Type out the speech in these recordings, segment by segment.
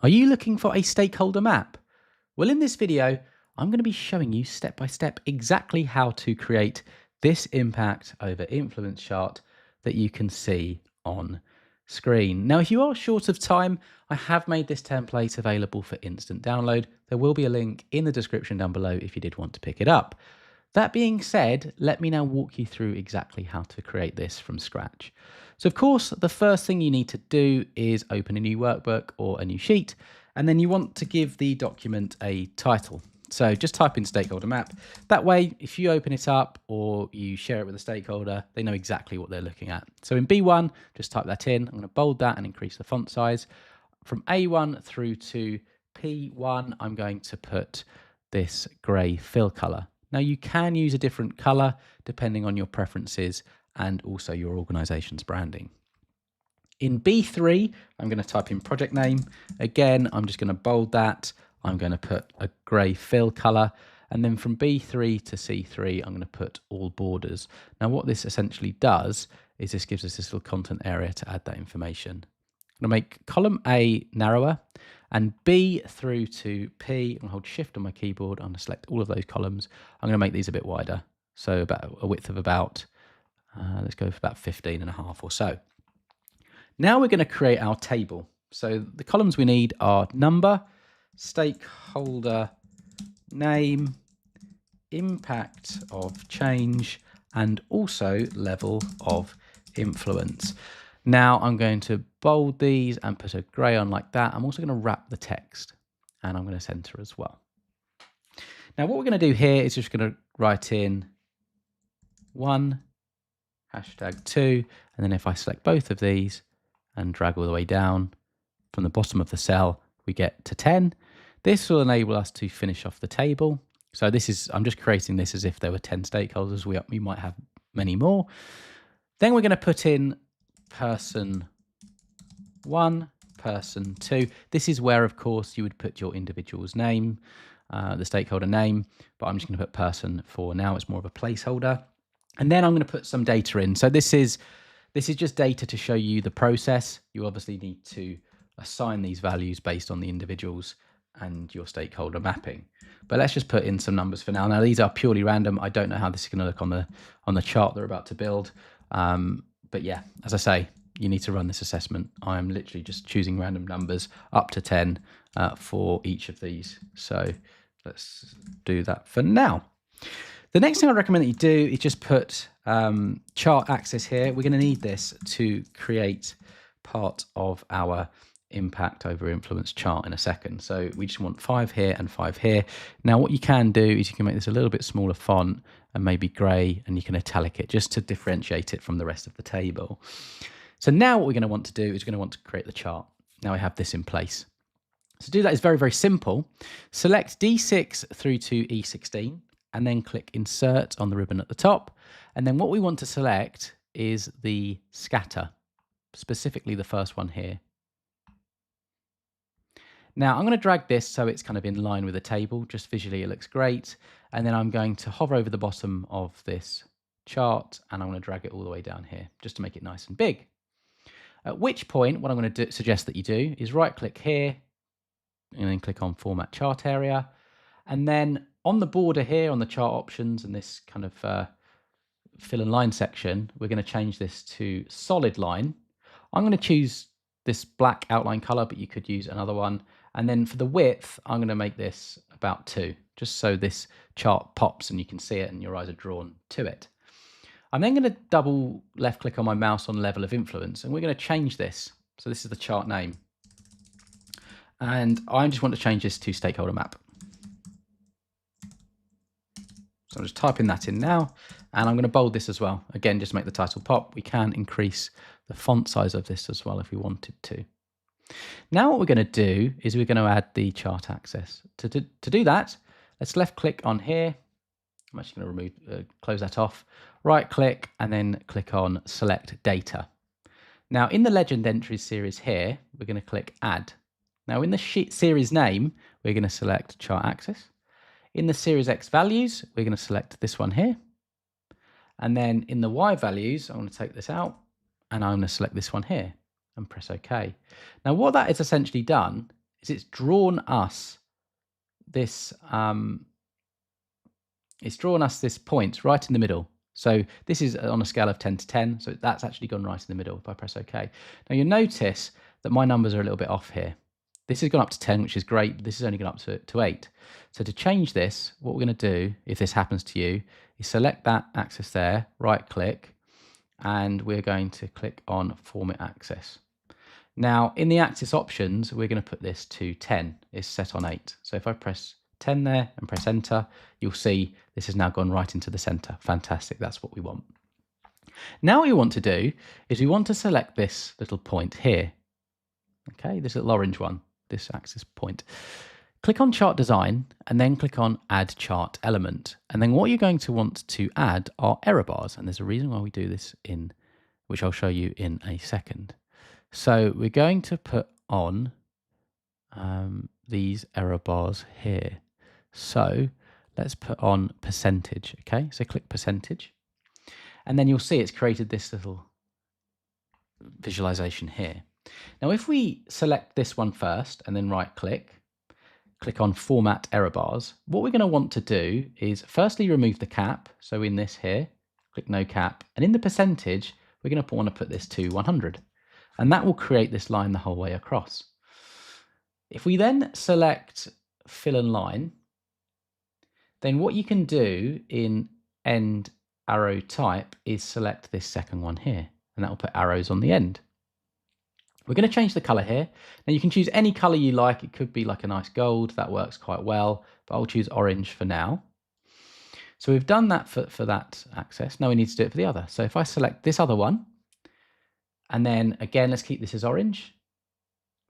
Are you looking for a stakeholder map? Well, in this video, I'm going to be showing you step by step exactly how to create this impact over influence chart that you can see on screen. Now, if you are short of time, I have made this template available for instant download. There will be a link in the description down below if you did want to pick it up. That being said, let me now walk you through exactly how to create this from scratch. So of course, the first thing you need to do is open a new workbook or a new sheet, and then you want to give the document a title. So just type in stakeholder map. That way, if you open it up or you share it with a stakeholder, they know exactly what they're looking at. So in B1, just type that in. I'm going to bold that and increase the font size. From A1 through to P1, I'm going to put this grey fill color. Now you can use a different color depending on your preferences and also your organization's branding. In B3, I'm going to type in project name. Again, I'm just going to bold that. I'm going to put a grey fill color. And then from B3 to C3, I'm going to put all borders. Now what this essentially does is this gives us this little content area to add that information. I'm going to make column A narrower and B through to P. I'm going to hold shift on my keyboard. I'm going to select all of those columns. I'm going to make these a bit wider. So about a width of about, let's go for about 15.5 or so. Now we're going to create our table. So the columns we need are number, stakeholder name, impact of change, and also level of influence. Now I'm going to bold these and put a grey on like that. I'm also going to wrap the text and I'm going to center as well. Now what we're going to do here is just going to write in 1, #2, and then if I select both of these and drag all the way down from the bottom of the cell, we get to 10. This will enable us to finish off the table. So this is, I'm just creating this as if there were 10 stakeholders. We might have many more. Then we're going to put in person 1, person 2. This is where, of course, you would put your individual's name, the stakeholder name, but I'm just going to put person for now. It's more of a placeholder. And then I'm going to put some data in. So this is just data to show you the process. You obviously need to assign these values based on the individuals and your stakeholder mapping. But let's just put in some numbers for now. Now these are purely random. I don't know how this is going to look on the chart they're about to build. But yeah, as I say, you need to run this assessment. I'm literally just choosing random numbers up to 10 for each of these. So let's do that for now. The next thing I recommend that you do is just put chart axis here. We're going to need this to create part of our impact over influence chart in a second. So we just want 5 here and 5 here. Now what you can do is you can make this a little bit smaller font and maybe grey, and you can italic it just to differentiate it from the rest of the table. So now what we're going to want to do is we're going to want to create the chart. Now I have this in place. So to do that is very, very simple. Select D6 through to E16 and then click insert on the ribbon at the top. And then what we want to select is the scatter, specifically the first one here. Now I'm going to drag this so it's kind of in line with the table. Just visually it looks great. And then I'm going to hover over the bottom of this chart and I'm going to drag it all the way down here just to make it nice and big. At which point what I'm going to suggest that you do is right click here and then click on format chart area. And then on the border here on the chart options and this kind of fill and line section, we're going to change this to solid line. I'm going to choose this black outline color, but you could use another one. And then for the width, I'm going to make this about 2, just so this chart pops and you can see it and your eyes are drawn to it. I'm then going to double left click on my mouse on level of influence and we're going to change this. So this is the chart name. And I just want to change this to stakeholder map. So I'm just typing that in now and I'm going to bold this as well. Again, just to make the title pop. We can increase the font size of this as well if we wanted to. Now what we're going to do is we're going to add the chart axis. To do that, let's left click on here. I'm actually going to close that off. Right click and then click on select data. Now in the legend entries series here, we're going to click add. Now in the series name, we're going to select chart axis. In the series X values, we're going to select this one here. And then in the Y values, I'm going to take this out and I'm going to select this one here and press OK. Now what that is essentially done is it's drawn us this point right in the middle. So this is on a scale of 10 to 10, so that's actually gone right in the middle if I press OK. Now you'll notice that my numbers are a little bit off here. This has gone up to 10, which is great, but this has only gone up to 8. So to change this, what we're going to do, if this happens to you, is select that axis there, right click, and we're going to click on Format Axis. Now, in the axis options, we're going to put this to 10. It's set on 8. So if I press 10 there and press enter, you'll see this has now gone right into the center. Fantastic, that's what we want. Now what we want to do is we want to select this little point here. Okay, this little orange one, this axis point. Click on Chart Design and then click on Add Chart Element. And then what you're going to want to add are error bars. And there's a reason why we do this which I'll show you in a second. So we're going to put on these error bars here. So let's put on percentage, okay? So click percentage. And then you'll see it's created this little visualization here. Now, if we select this one first and then right click on Format Error Bars, what we're going to want to do is firstly remove the cap. So in this here, click No Cap. And in the percentage, we're going to want to put this to 100. And that will create this line the whole way across. If we then select Fill and Line, then what you can do in End Arrow Type is select this second one here, and that will put arrows on the end. We're going to change the color here. Now you can choose any color you like. It could be like a nice gold. That works quite well, but I'll choose orange for now. So we've done that for that axis. Now we need to do it for the other. So if I select this other one, and then again, let's keep this as orange.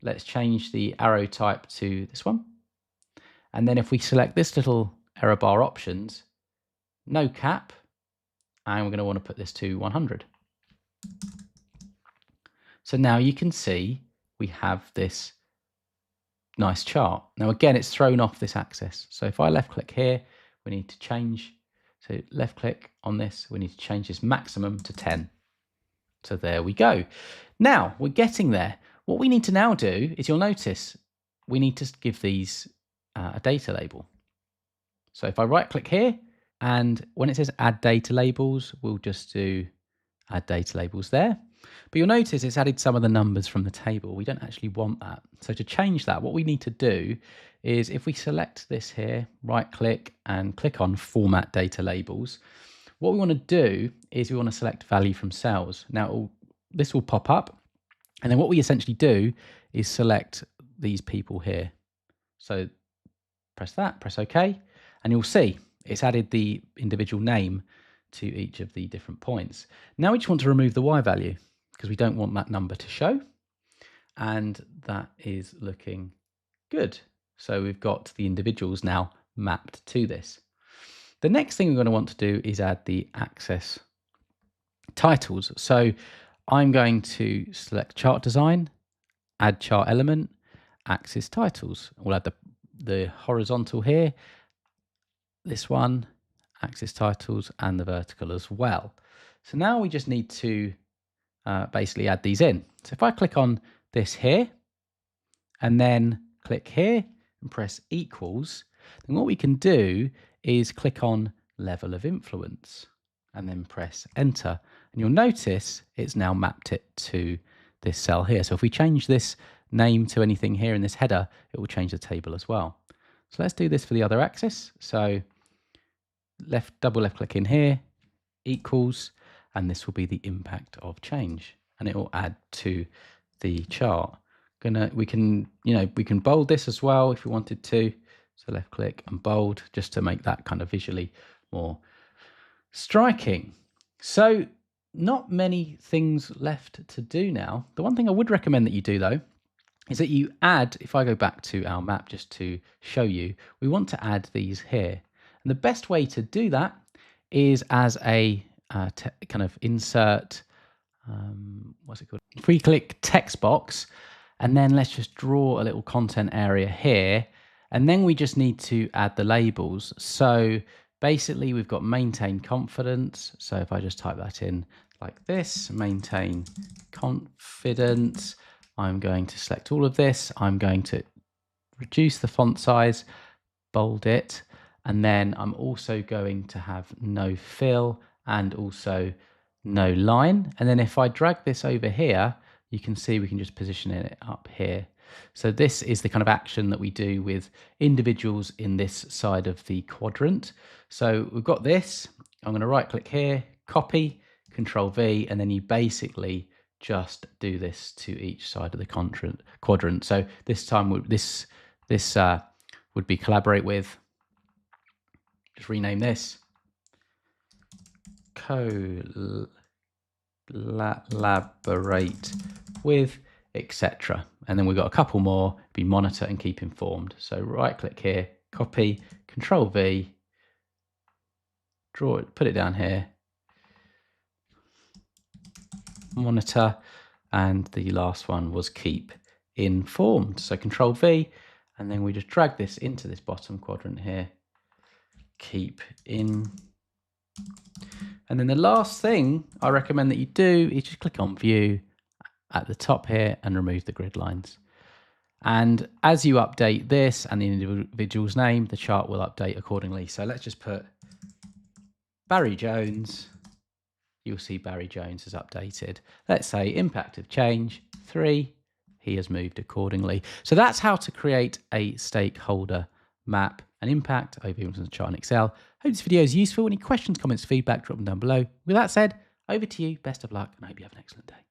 Let's change the arrow type to this one. And then if we select this little error bar options, no cap, and we're going to want to put this to 100. So now you can see we have this nice chart. Now again, it's thrown off this axis. So if I left click here, we need to change. So left click on this, we need to change this maximum to 10. So there we go. Now we're getting there. What we need to now do is, you'll notice we need to give these a data label. So if I right click here, and when it says add data labels, we'll just do add data labels there. But you'll notice it's added some of the numbers from the table. We don't actually want that. So to change that, what we need to do is, if we select this here, right click and click on Format Data Labels, what we want to do is we want to select Value from Cells. Now this will pop up, and then what we essentially do is select these people here. So press that, press OK, and you'll see it's added the individual name to each of the different points. Now we just want to remove the Y value, because we don't want that number to show, and that is looking good. So we've got the individuals now mapped to this. The next thing we're going to want to do is add the axis titles. So I'm going to select Chart Design, Add Chart Element, Axis Titles. We'll add the horizontal here, this one, Axis Titles, and the vertical as well. So now we just need to basically add these in. So if I click on this here and then click here and press equals, then what we can do is click on Level of Influence and then press enter, and you'll notice it's now mapped it to this cell here. So if we change this name to anything here in this header, it will change the table as well. So let's do this for the other axis. So double left click in here, equals, and this will be the impact of change, and it will add to the chart. We can bold this as well if we wanted to. So left click and bold, just to make that kind of visually more striking. So not many things left to do now. The one thing I would recommend that you do though is that you add, if I go back to our map just to show you, we want to add these here. And the best way to do that is as a kind of insert, what's it called? If we click text box, and then let's just draw a little content area here, and then we just need to add the labels. So basically we've got maintain confidence. So if I just type that in like this, maintain confidence, I'm going to select all of this. I'm going to reduce the font size, bold it, and then I'm also going to have no fill and also no line. And then if I drag this over here, you can see we can just position it up here. So this is the kind of action that we do with individuals in this side of the quadrant. So we've got this. I'm going to right click here, copy, Control V, and then you basically just do this to each side of the quadrant. So this time this would be collaborate with. Just rename this collaborate with, etc. And then we've got a couple more, be monitor and keep informed. So right click here, copy, Control V, draw it, put it down here, monitor, and the last one was keep informed. So Control V, and then we just drag this into this bottom quadrant here, keep in. And then the last thing I recommend that you do is just click on view at the top here and remove the grid lines. And as you update this and the individual's name, the chart will update accordingly. So let's just put Barry Jones. You'll see Barry Jones is updated. Let's say impact of change 3. He has moved accordingly. So that's how to create a stakeholder map and impact over influence chart in Excel. Hope this video is useful. Any questions, comments, feedback, drop them down below. With that said, over to you. Best of luck, and I hope you have an excellent day.